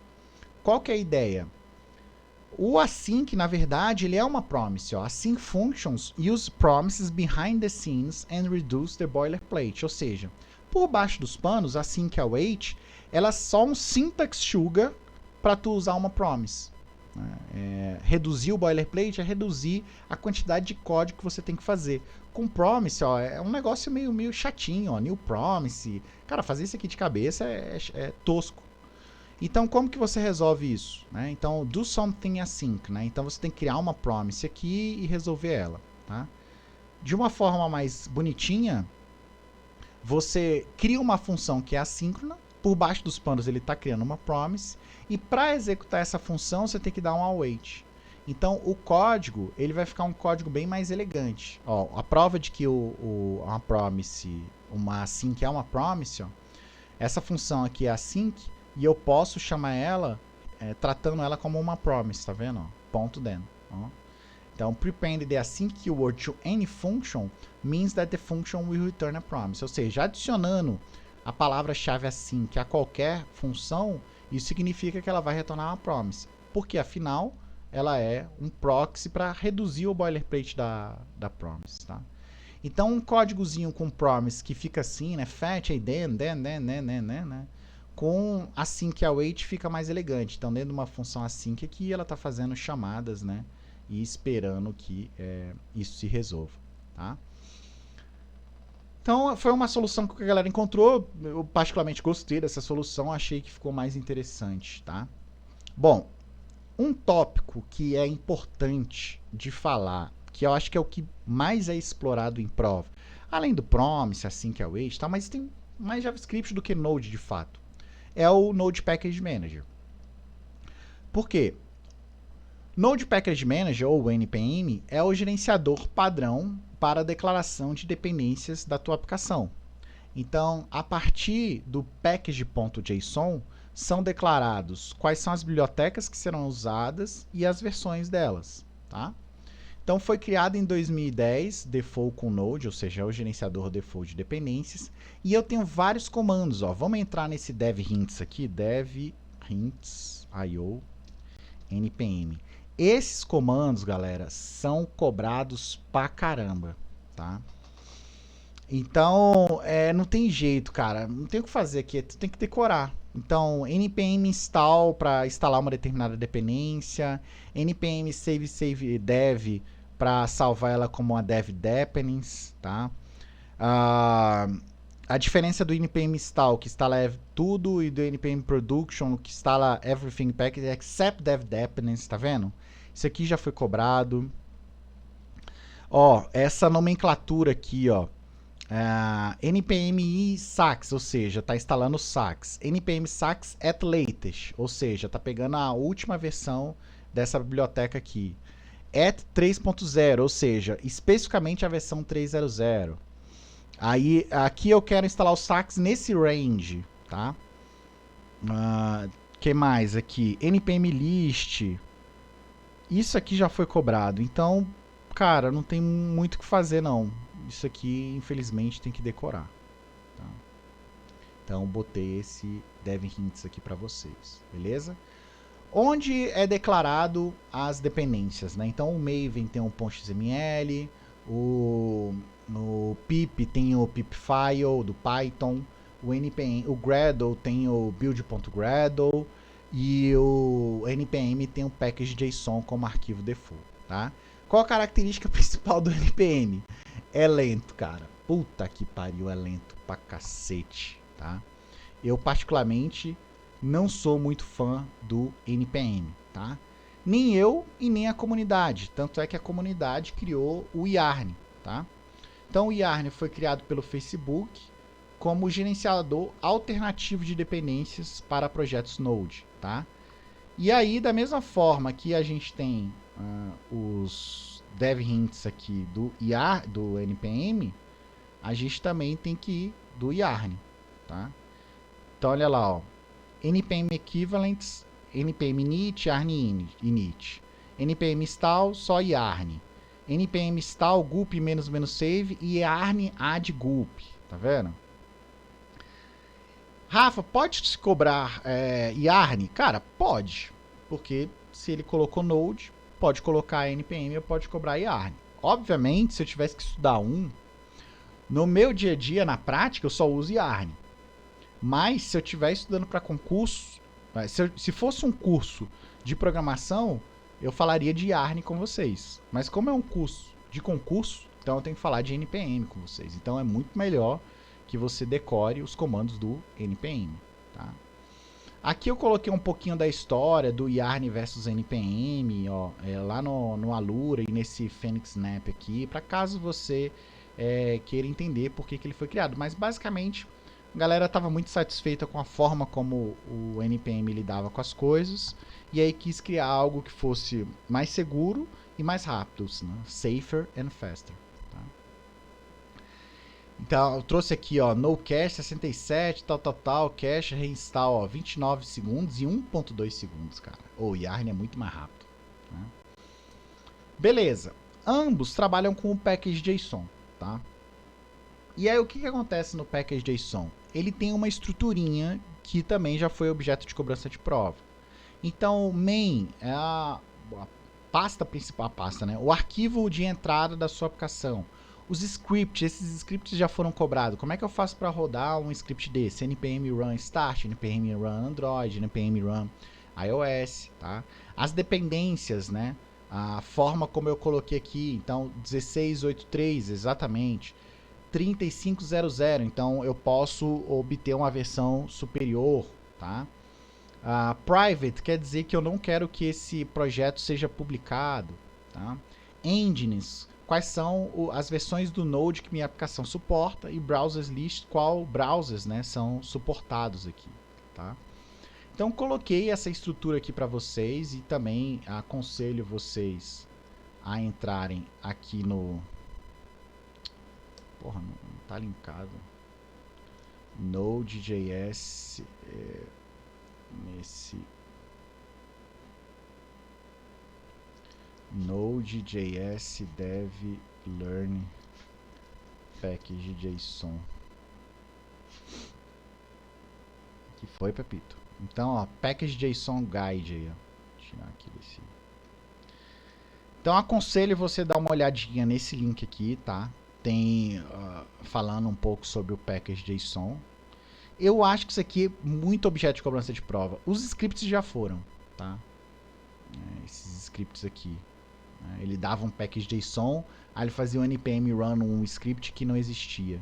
Qual que é a ideia? O async, na verdade, ele é uma promise. Ó. Async functions use promises behind the scenes and reduce the boilerplate. Ou seja, por baixo dos panos, async e await, ela é só um syntax sugar para tu usar uma promise. Reduzir o boilerplate é reduzir a quantidade de código que você tem que fazer. Com promise, ó, é um negócio meio chatinho. Ó, new promise. Cara, fazer isso aqui de cabeça é tosco. Então, como que você resolve isso? Né? Então, do something async. Né? Então, você tem que criar uma promise aqui e resolver ela. Tá? De uma forma mais bonitinha, você cria uma função que é assíncrona. Por baixo dos panos, ele está criando uma promise. E para executar essa função, você tem que dar um await. Então, o código ele vai ficar um código bem mais elegante. Ó, a prova de que uma promise, uma async é uma promise, ó, essa função aqui é async. E eu posso chamar ela, tratando ela como uma promise, tá vendo? Ponto then. Ó. Então, prepend the async keyword to any function means that the function will return a promise. Ou seja, adicionando a palavra-chave async a qualquer função, isso significa que ela vai retornar uma promise. Porque, afinal, ela é um proxy para reduzir o boilerplate da promise, tá? Então, um códigozinho com promise que fica assim, né? Fetch, then, né? Com async await fica mais elegante. Então, dentro de uma função async aqui, ela está fazendo chamadas, né? E esperando que isso se resolva, tá? Então, foi uma solução que a galera encontrou. Eu particularmente gostei dessa solução, achei que ficou mais interessante, tá? Bom, um tópico que é importante de falar, que eu acho que é o que mais é explorado em prova, além do promise, async await, tá? Mas tem mais JavaScript do que Node de fato. É o Node Package Manager. Por quê? Node Package Manager, ou NPM, é o gerenciador padrão para a declaração de dependências da tua aplicação. Então, a partir do package.json, são declarados quais são as bibliotecas que serão usadas e as versões delas. Tá? Então, foi criado em 2010, default com Node, ou seja, é o gerenciador default de dependências. E eu tenho vários comandos. Ó. Vamos entrar nesse dev hints aqui, dev hints io npm. Esses comandos, galera, são cobrados pra caramba, tá? Então, não tem jeito, cara. Não tem o que fazer aqui, tu tem que decorar. Então, npm install para instalar uma determinada dependência, npm save dev para salvar ela como uma dev dependency, tá? A diferença do npm install, que instala tudo, e do npm production, que instala everything package except dev dependency, tá vendo? Isso aqui já foi cobrado. Ó, essa nomenclatura aqui, ó. npm sax, ou seja, está instalando o sax. npm sax at latest, ou seja, está pegando a última versão dessa biblioteca aqui. At 3.0, ou seja, especificamente a versão 3.0. Aí, aqui eu quero instalar o sax nesse range, tá? Que mais aqui? npm list. Isso aqui já foi cobrado, então, cara, não tem muito o que fazer, não. Isso aqui, infelizmente, tem que decorar. Tá? Então, botei esse dev hints aqui para vocês, beleza? Onde é declarado as dependências, né? Então, o Maven tem um .xml, No pip tem o pipfile do Python, o npm, o Gradle tem o build.gradle e o npm tem o package.json como arquivo default, tá? Qual a característica principal do npm? É lento, cara. Puta que pariu, é lento pra cacete, tá? Eu particularmente não sou muito fã do npm, tá? Nem eu e nem a comunidade. Tanto é que a comunidade criou o Yarn, tá? Então o Yarn foi criado pelo Facebook como gerenciador alternativo de dependências para projetos Node, tá? E aí, da mesma forma que a gente tem os dev hints aqui do npm, a gente também tem que ir do Yarn, tá? Então olha lá, ó, npm equivalents, npm init, yarn init, npm install, só yarn, npm install gulp --save e yarn add gulp, tá vendo? Rafa, pode se cobrar yarn? Cara, pode, porque se ele colocou node, pode colocar npm ou pode cobrar yarn. Obviamente, se eu tivesse que estudar no meu dia a dia, na prática, eu só uso yarn. Mas se eu estiver estudando para concurso, se fosse um curso de programação, eu falaria de Yarn com vocês. Mas como é um curso de concurso, então eu tenho que falar de NPM com vocês. Então é muito melhor que você decore os comandos do NPM. Tá? Aqui eu coloquei um pouquinho da história do Yarn versus NPM, ó, lá no Alura e nesse Phoenix Snap aqui, para caso você queira entender por que ele foi criado. Mas basicamente a galera estava muito satisfeita com a forma como o NPM lidava com as coisas e aí quis criar algo que fosse mais seguro e mais rápido, né? Safer and faster. Tá? Então eu trouxe aqui, ó, no cache 67, tal, cache reinstall, ó, 29 segundos e 1.2 segundos, cara. O Yarn é muito mais rápido. Né? Beleza. Ambos trabalham com o package.json, tá? E aí o que acontece no package.json? Ele tem uma estruturinha que também já foi objeto de cobrança de prova. Então, main é a pasta principal, né? O arquivo de entrada da sua aplicação. Os scripts, esses scripts já foram cobrados. Como é que eu faço para rodar um script desse? npm run start, npm run android, npm run iOS, tá? As dependências, né? A forma como eu coloquei aqui, então 1683 exatamente. 3500, então eu posso obter uma versão superior, tá? Private quer dizer que eu não quero que esse projeto seja publicado, tá? Engines, quais são as versões do Node que minha aplicação suporta e browsers list, qual browsers, né, são suportados aqui, tá? Então coloquei essa estrutura aqui para vocês e também aconselho vocês a entrarem aqui no porra, não tá linkado. Node.js nesse Node.js dev learn package.json. Que foi, Pepito? Então, ó, package.json guide aí, ó. Vou tirar aqui desse. Então, aconselho você dar uma olhadinha nesse link aqui, tá? Tem falando um pouco sobre o package.json. Eu acho que isso aqui é muito objeto de cobrança de prova. Os scripts já foram, tá? Esses scripts aqui. Ele dava um package.json, aí ele fazia um npm run, um script que não existia.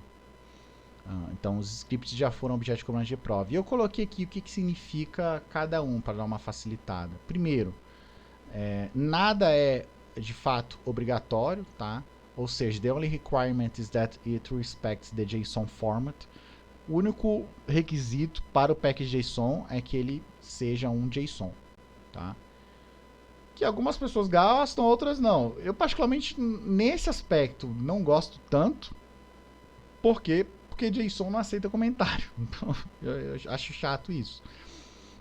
Então os scripts já foram objeto de cobrança de prova. E eu coloquei aqui o que significa cada um, para dar uma facilitada. Primeiro, nada é de fato obrigatório, tá? Ou seja, the only requirement is that it respects the JSON format. O único requisito para o package.json é que ele seja um JSON, tá? Que algumas pessoas gostam, outras não. Eu particularmente nesse aspecto não gosto tanto, porque JSON não aceita comentário. Então eu acho chato isso.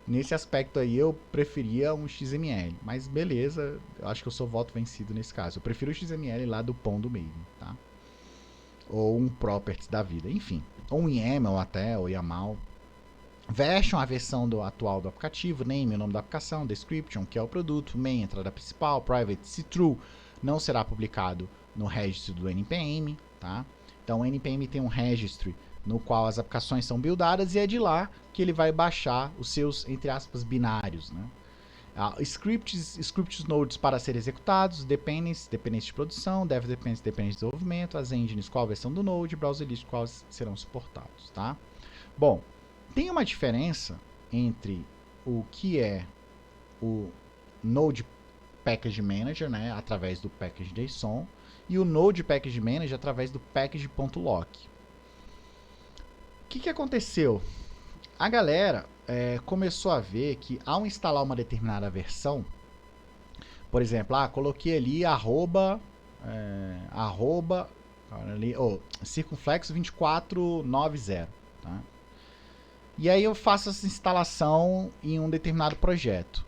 Nesse aspecto aí eu preferia um XML, mas beleza, eu acho que eu sou voto vencido nesse caso. Eu prefiro o XML lá do pão do meio, tá? Ou um properties da vida, enfim. Ou um YAML até, ou YAML. Version, a versão atual do aplicativo, name, o nome da aplicação, description, que é o produto, main, entrada principal, private, se true, não será publicado no registry do NPM, tá? Então o NPM tem um registry no qual as aplicações são buildadas e é de lá que ele vai baixar os seus, entre aspas, binários, né? Scripts nodes para serem executados, dependências de produção, dev dependências de desenvolvimento, as engines, qual a versão do node, browser list, quais serão suportados, tá? Bom, tem uma diferença entre o que é o Node Package Manager, né, através do package JSON, e o Node Package Manager através do package.lock. O que aconteceu? A galera começou a ver que ao instalar uma determinada versão, por exemplo, coloquei ali circunflexo 2490, tá? E aí eu faço essa instalação em um determinado projeto.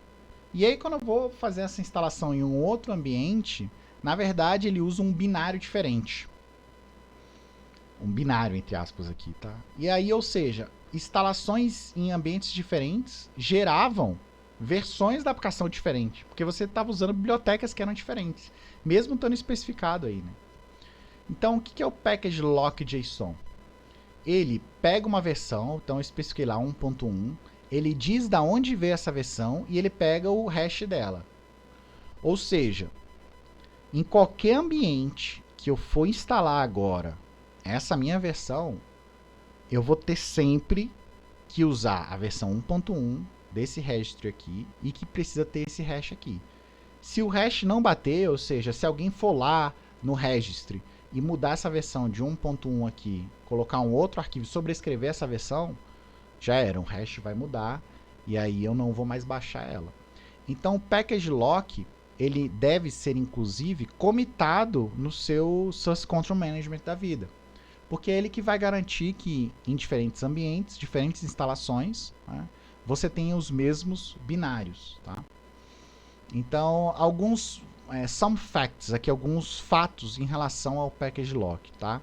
E aí quando eu vou fazer essa instalação em um outro ambiente, na verdade ele usa um binário diferente. Um binário, entre aspas, aqui, tá? E aí, ou seja, instalações em ambientes diferentes geravam versões da aplicação diferente, porque você estava usando bibliotecas que eram diferentes, mesmo estando especificado aí, né? Então, o que é o package lock JSON? Ele pega uma versão, então eu especifiquei lá 1.1, ele diz da onde veio essa versão e ele pega o hash dela. Ou seja, em qualquer ambiente que eu for instalar agora essa minha versão, eu vou ter sempre que usar a versão 1.1 desse registry aqui e que precisa ter esse hash aqui. Se o hash não bater, ou seja, se alguém for lá no registry e mudar essa versão de 1.1 aqui, colocar um outro arquivo e sobrescrever essa versão, já era, o hash vai mudar e aí eu não vou mais baixar ela. Então o package lock, ele deve ser inclusive comitado no seu source control management da vida. Porque é ele que vai garantir que em diferentes ambientes, diferentes instalações, né, você tenha os mesmos binários, tá? Então, some facts, aqui alguns fatos em relação ao package lock, tá?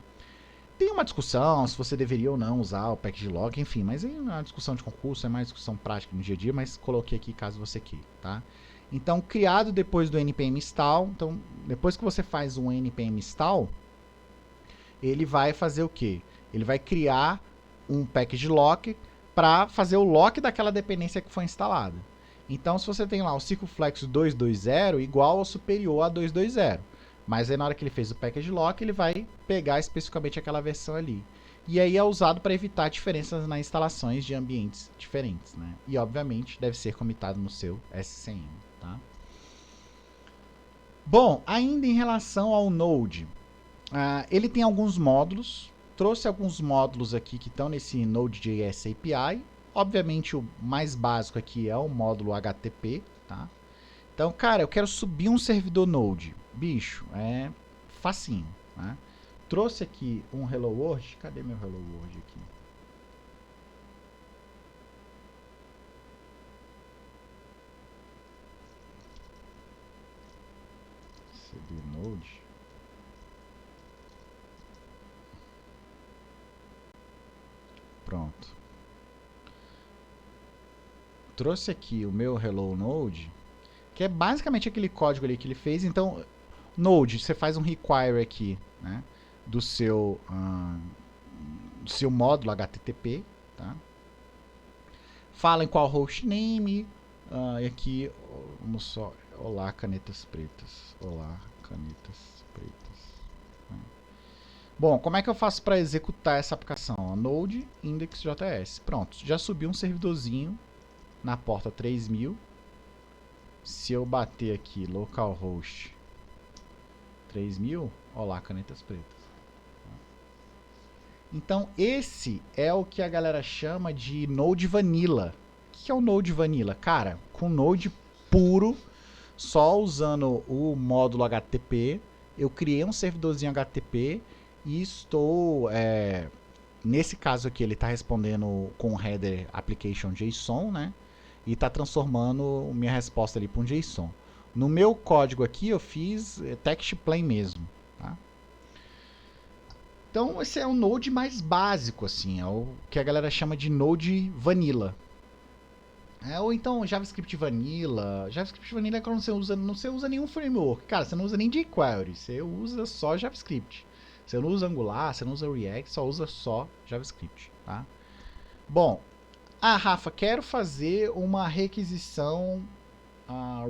Tem uma discussão se você deveria ou não usar o package lock, enfim, mas é uma discussão de concurso, é mais discussão prática no dia a dia, mas coloquei aqui caso você queira, tá? Então, criado depois do npm install, então, depois que você faz um npm install, ele vai fazer o quê? Ele vai criar um package lock para fazer o lock daquela dependência que foi instalada. Então, se você tem lá o circunflexo 220 igual ou superior a 220, mas aí na hora que ele fez o package lock, ele vai pegar especificamente aquela versão ali. E aí é usado para evitar diferenças nas instalações de ambientes diferentes, né? E obviamente deve ser comitado no seu SCM, tá? Bom, ainda em relação ao Node, ele tem alguns módulos, trouxe alguns módulos aqui que estão nesse Node.js API. Obviamente o mais básico aqui é o módulo HTTP, tá? Então, cara, eu quero subir um servidor Node. Bicho, é facinho, né? Trouxe aqui um Hello World. Cadê meu Hello World aqui? CD Node. Pronto. Trouxe aqui o meu Hello Node, que é basicamente aquele código ali que ele fez. Então, Node, você faz um require aqui, né, do seu módulo HTTP, tá? Fala em qual hostname, e aqui, vamos só, olá canetas pretas, olá canetas pretas. Bom, como é que eu faço para executar essa aplicação? Node index.js. Pronto, já subiu um servidorzinho na porta 3000. Se eu bater aqui localhost 3000, olá canetas pretas. Então esse é o que a galera chama de Node Vanilla. O que é o Node Vanilla? Cara, com Node puro, só usando o módulo HTTP, eu criei um servidorzinho HTTP e estou, nesse caso aqui, ele está respondendo com o header application JSON, né? E está transformando minha resposta ali para um JSON. No meu código aqui eu fiz text plain mesmo, tá? Então esse é o Node mais básico, assim, é o que a galera chama de Node Vanilla. Ou então JavaScript Vanilla. JavaScript Vanilla é quando você usa, não você usa nenhum framework. Cara, você não usa nem jQuery, você usa só JavaScript. Você não usa Angular, você não usa React, só usa só JavaScript, tá? Bom, Rafa, quero fazer uma requisição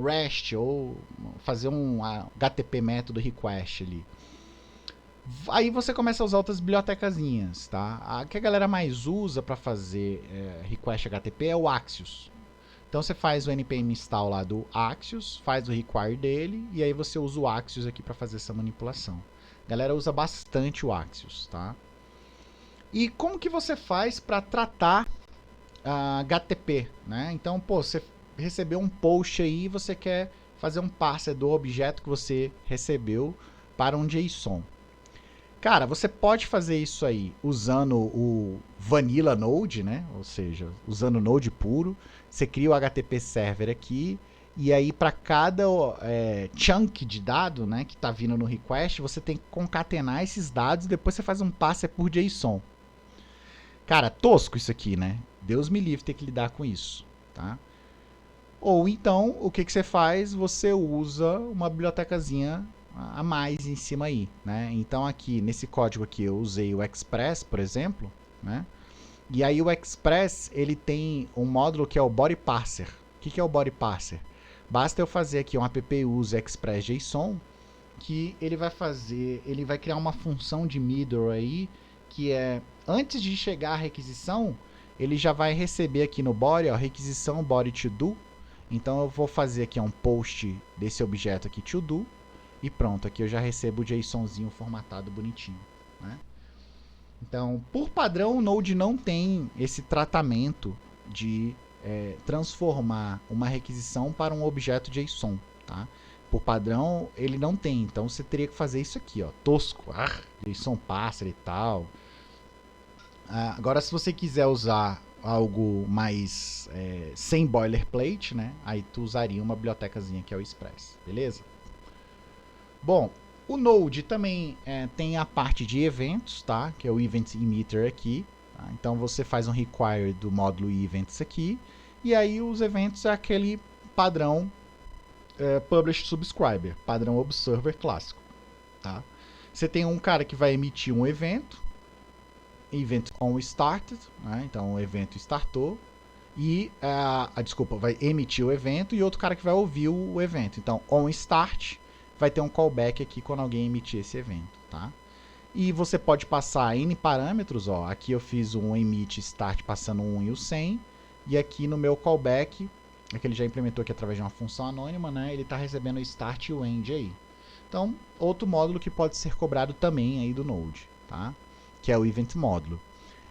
REST ou fazer um HTTP método request ali. Aí você começa a usar outras bibliotecazinhas, tá? A que a galera mais usa para fazer request HTTP é o Axios. Então você faz o npm install lá do Axios, faz o require dele e aí você usa o Axios aqui para fazer essa manipulação. A galera usa bastante o Axios, tá? E como que você faz para tratar HTTP, né? Então, pô, você recebeu um post aí e você quer fazer um parser do objeto que você recebeu para um JSON. Cara, você pode fazer isso aí usando o Vanilla Node, né? Ou seja, usando o Node puro. Você cria o HTTP Server aqui e aí para cada chunk de dado, né, que está vindo no request, você tem que concatenar esses dados e depois você faz um parser por JSON. Cara, tosco isso aqui, né? Deus me livre ter que lidar com isso, tá? Ou então, o que você faz? Você usa uma bibliotecazinha a mais em cima aí, né? Então aqui, nesse código aqui, eu usei o Express, por exemplo, né? E aí o Express, ele tem um módulo que é o Body Parser. O que é o Body Parser? Basta eu fazer aqui um app use express.json, que ele vai criar uma função de middle aí, que é, antes de chegar a requisição, ele já vai receber aqui no body, ó, requisição body to do. Então eu vou fazer aqui um post desse objeto aqui to do, e pronto, aqui eu já recebo o JSONzinho formatado bonitinho, né? Então, por padrão, o Node não tem esse tratamento de transformar uma requisição para um objeto JSON, tá? Por padrão, ele não tem. Então, você teria que fazer isso aqui, ó, tosco, JSON parser e tal. Agora, se você quiser usar algo mais sem boilerplate, né? Aí tu usaria uma bibliotecazinha que é o Express, beleza? Bom, o Node também tem a parte de eventos, tá? Que é o Event Emitter aqui. Tá? Então você faz um require do módulo Events aqui. E aí os eventos é aquele padrão Publish Subscriber, padrão Observer clássico. Tá? Você tem um cara que vai emitir um evento, Event on Started, né? Então o evento startou. E, desculpa, vai emitir o evento e outro cara que vai ouvir o evento. Então, on start, vai ter um callback aqui quando alguém emitir esse evento, tá? E você pode passar N parâmetros, ó. Aqui eu fiz um emit start passando o 1 e o 100. E aqui no meu callback, que ele já implementou aqui através de uma função anônima, né? Ele está recebendo o start e o end aí. Então, outro módulo que pode ser cobrado também aí do Node, tá? Que é o event módulo.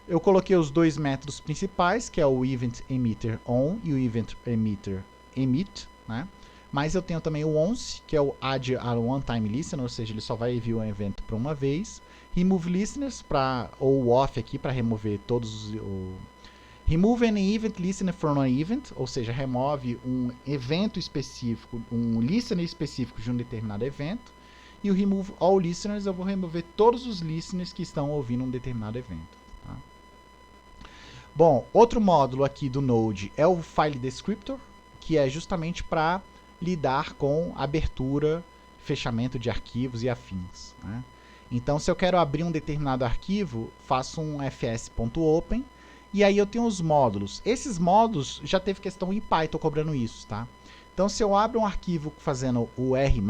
Eu coloquei os dois métodos principais, que é o Event Emitter On e o Event Emitter Emit, né? Mas eu tenho também o once, que é o Add a One Time Listener, ou seja, ele só vai enviar um evento para uma vez. Remove Listeners, ou o Off aqui, para remover todos os... Remove an Event Listener from an Event, ou seja, remove um evento específico, um listener específico de um determinado evento. E o Remove All Listeners, eu vou remover todos os listeners que estão ouvindo um determinado evento. Tá? Bom, outro módulo aqui do Node é o File Descriptor, que é justamente para lidar com abertura, fechamento de arquivos e afins, né? Então, se eu quero abrir um determinado arquivo, faço um fs.open e aí eu tenho os módulos. Esses módulos já teve questão em Python cobrando isso, tá? Então, se eu abro um arquivo fazendo o R+,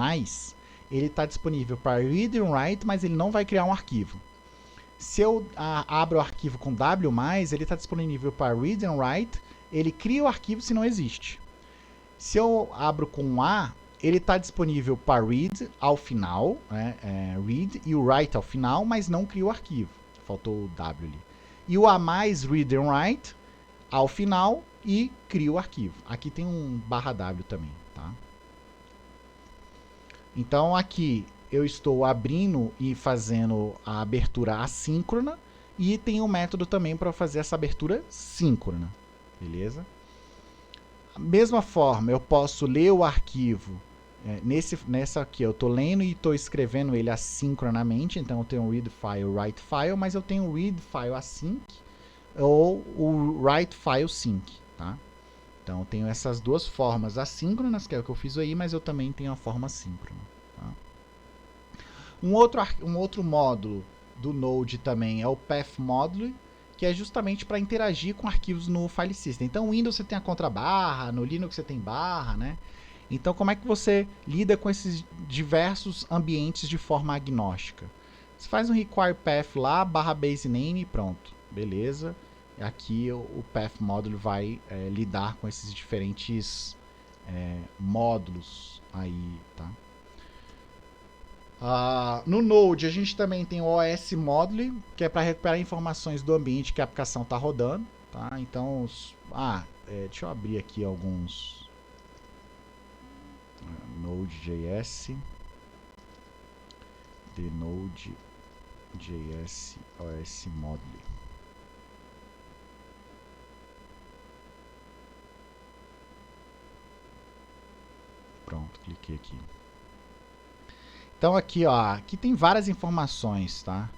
ele está disponível para read and write, mas ele não vai criar um arquivo. Se eu abro o arquivo com W+, ele está disponível para read and write, ele cria o arquivo se não existe. Se eu abro com A, ele está disponível para read ao final, né, read e o write ao final, mas não cria o arquivo. Faltou o W ali. E o A+, read and write, ao final e cria o arquivo. Aqui tem um /W também, tá? Então aqui eu estou abrindo e fazendo a abertura assíncrona e tem um método também para fazer essa abertura síncrona, beleza? Da mesma forma, eu posso ler o arquivo, nessa aqui eu estou lendo e estou escrevendo ele assincronamente, então eu tenho o read file, write file, mas eu tenho o read file async ou o write file sync, tá? Então eu tenho essas duas formas assíncronas, que é o que eu fiz aí, mas eu também tenho a forma síncrona. Tá? Um outro módulo do Node também é o Path Module, que é justamente para interagir com arquivos no file system. Então, no Windows você tem a contrabarra, no Linux você tem barra, né? Então, como é que você lida com esses diversos ambientes de forma agnóstica? Você faz um require path lá, barra base name e pronto, beleza? Aqui o Path Module vai lidar com esses diferentes módulos aí, tá? No Node a gente também tem o OS Module, que é para recuperar informações do ambiente que a aplicação está rodando, tá? Então, deixa eu abrir aqui alguns Node.js, the Node.js OS Module. Pronto, cliquei aqui. Então aqui, ó, aqui tem várias informações, tá?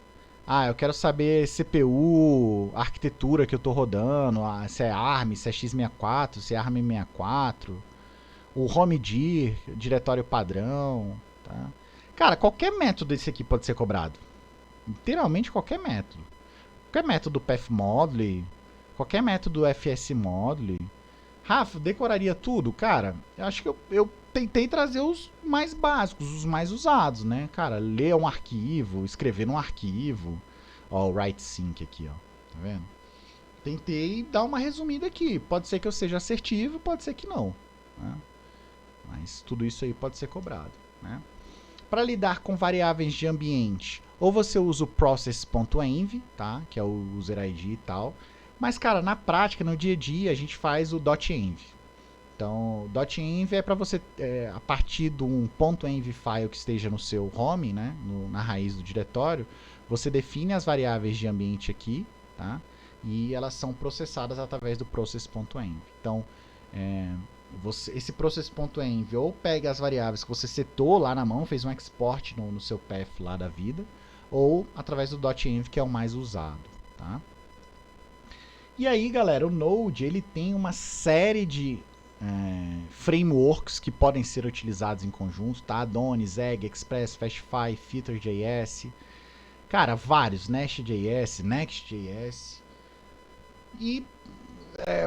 Eu quero saber CPU, arquitetura que eu tô rodando, se é ARM, se é x64, se é ARM64, o HomeDir, diretório padrão, tá? Cara, qualquer método desse aqui pode ser cobrado. Literalmente qualquer método. Qualquer método Path Module, qualquer método FS Module. Rafa, decoraria tudo? Cara, eu acho que eu tentei trazer os mais básicos, os mais usados, né? Cara, ler um arquivo, escrever num arquivo. Ó, o write sync aqui, ó. Tá vendo? Tentei dar uma resumida aqui. Pode ser que eu seja assertivo, pode ser que não. Né? Mas tudo isso aí pode ser cobrado, né? Para lidar com variáveis de ambiente, ou você usa o process.env, tá? Que é o user ID e tal. Mas, cara, na prática, no dia a dia, a gente faz o .env. Então, .env é para você, a partir de um .env file que esteja no seu home, né, na raiz do diretório, você define as variáveis de ambiente aqui, tá? E elas são processadas através do process.env. Então, esse process.env ou pega as variáveis que você setou lá na mão, fez um export no seu path lá da vida, ou através do .env, que é o mais usado, tá? E aí, galera, o Node ele tem uma série de frameworks que podem ser utilizados em conjunto, tá? Adonis, Egg, Express, Fastify, Feature.js, cara, vários, Nest.js, Next.js, e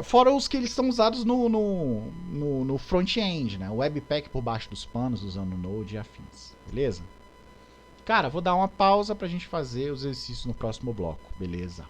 fora os que eles são usados no front-end, né? O Webpack por baixo dos panos, usando o Node e afins, beleza? Cara, vou dar uma pausa pra gente fazer os exercícios no próximo bloco, beleza?